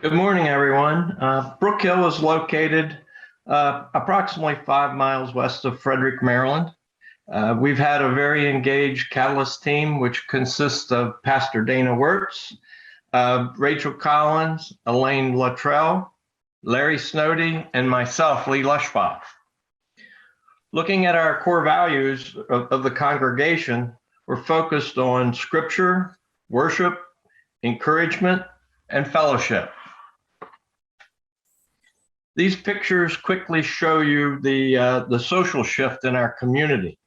Good morning, everyone. Brook Hill is located approximately 5 miles west of Frederick, Maryland. We've had a very engaged Catalyst team, which consists of Pastor Dana Wirtz, Rachel Collins, Elaine Luttrell, Larry Snowdy, and myself, Lee Lushbach. Looking at our core values of the congregation, we're focused on scripture, worship, encouragement, and fellowship. These pictures quickly show you the social shift in our community.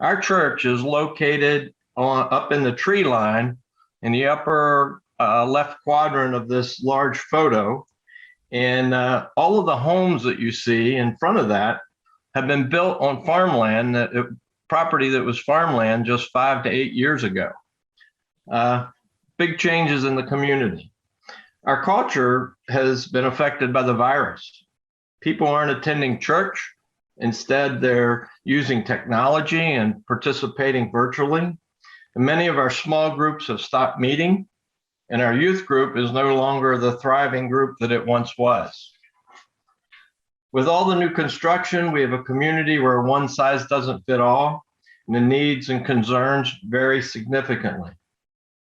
Our church is located up in the tree line in the upper left quadrant of this large photo. And all of the homes that you see in front of that have been built on farmland, property that was farmland just 5 to 8 years ago. Big changes in the community. Our culture has been affected by the virus. People aren't attending church. Instead, they're using technology and participating virtually. And many of our small groups have stopped meeting, and our youth group is no longer the thriving group that it once was. With all the new construction, we have a community where one size doesn't fit all, and the needs and concerns vary significantly.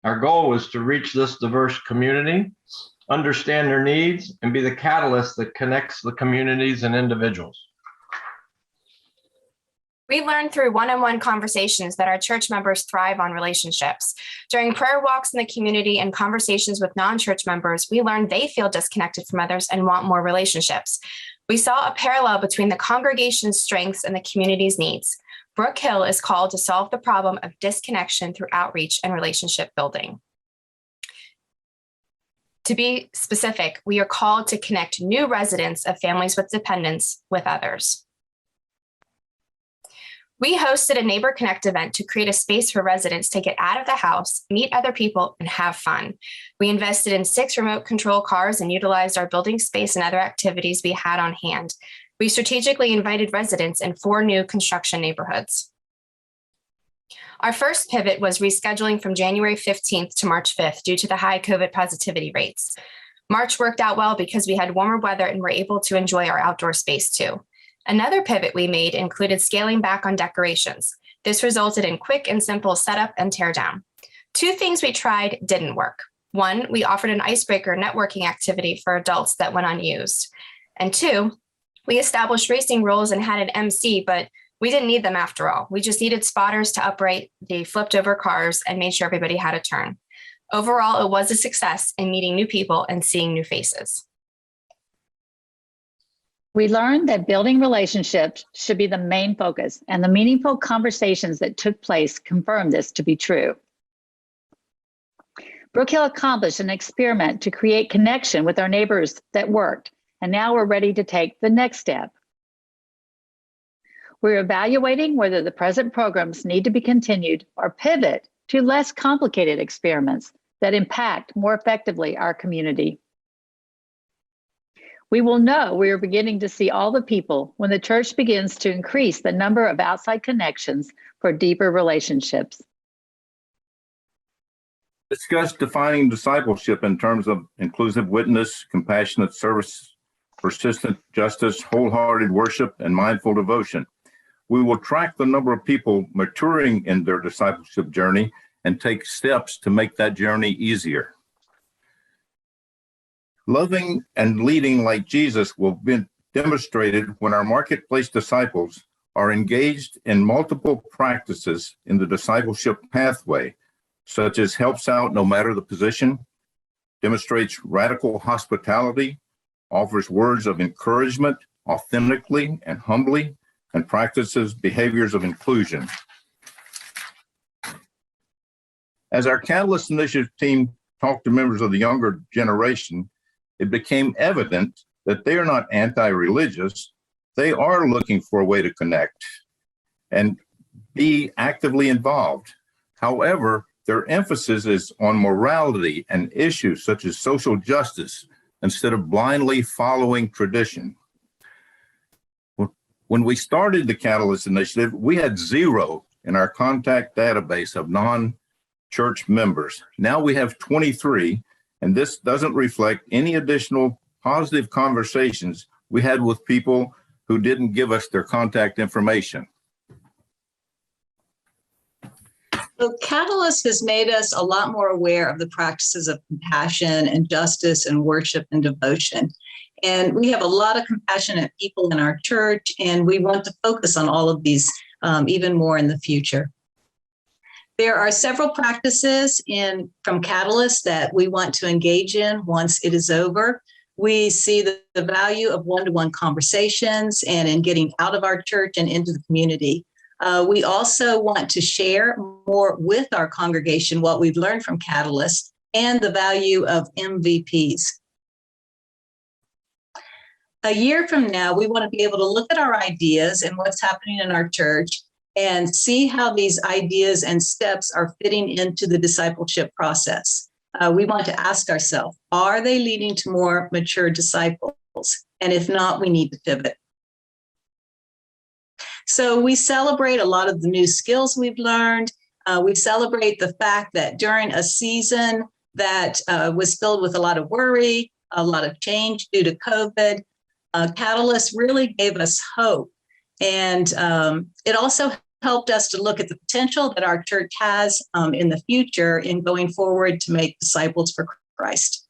Our goal is to reach this diverse community, understand their needs, and be the catalyst that connects the communities and individuals. We learned through one-on-one conversations that our church members thrive on relationships. During prayer walks in the community and conversations with non-church members, we learned they feel disconnected from others and want more relationships. We saw a parallel between the congregation's strengths and the community's needs. Brook Hill is called to solve the problem of disconnection through outreach and relationship building. To be specific, we are called to connect new residents of families with dependents with others. We hosted a Neighbor Connect event to create a space for residents to get out of the house, meet other people, and have fun. We invested in 6 remote control cars and utilized our building space and other activities we had on hand. We strategically invited residents in 4 new construction neighborhoods. Our first pivot was rescheduling from January 15th to March 5th due to the high COVID positivity rates. March worked out well because we had warmer weather and were able to enjoy our outdoor space too. Another pivot we made included scaling back on decorations. This resulted in quick and simple setup and tear down. 2 things we tried didn't work. 1, we offered an icebreaker networking activity for adults that went unused. And 2, we established racing rules and had an MC, but we didn't need them after all. We just needed spotters to upright the flipped over cars and made sure everybody had a turn. Overall, it was a success in meeting new people and seeing new faces. We learned that building relationships should be the main focus, and the meaningful conversations that took place confirmed this to be true. Brook Hill accomplished an experiment to create connection with our neighbors that worked, and now we're ready to take the next step. We're evaluating whether the present programs need to be continued or pivot to less complicated experiments that impact more effectively our community. We will know we are beginning to see all the people when the church begins to increase the number of outside connections for deeper relationships. Discuss defining discipleship in terms of inclusive witness, compassionate service, persistent justice, wholehearted worship, and mindful devotion. We will track the number of people maturing in their discipleship journey and take steps to make that journey easier. Loving and leading like Jesus will be demonstrated when our marketplace disciples are engaged in multiple practices in the discipleship pathway, such as helps out no matter the position, demonstrates radical hospitality, offers words of encouragement authentically and humbly, and practices behaviors of inclusion. As our Catalyst Initiative team talked to members of the younger generation, it became evident that they are not anti-religious. They are looking for a way to connect and be actively involved. However, their emphasis is on morality and issues such as social justice instead of blindly following tradition. When we started the Catalyst Initiative, we had 0 in our contact database of non-church members. Now we have 23, And this doesn't reflect any additional positive conversations we had with people who didn't give us their contact information. So Catalyst has made us a lot more aware of the practices of compassion and justice and worship and devotion. And we have a lot of compassionate people in our church, and we want to focus on all of these even more in the future. There are several practices from Catalyst that we want to engage in once it is over. We see the value of one-to-one conversations and in getting out of our church and into the community. We also want to share more with our congregation what we've learned from Catalyst and the value of MVPs. A year from now, we want to be able to look at our ideas and what's happening in our church and see how these ideas and steps are fitting into the discipleship process. We want to ask ourselves, are they leading to more mature disciples? And if not, we need to pivot. So we celebrate a lot of the new skills we've learned. We celebrate the fact that during a season that was filled with a lot of worry, a lot of change due to COVID, Catalyst really gave us hope. And it also helped us to look at the potential that our church has in the future in going forward to make disciples for Christ.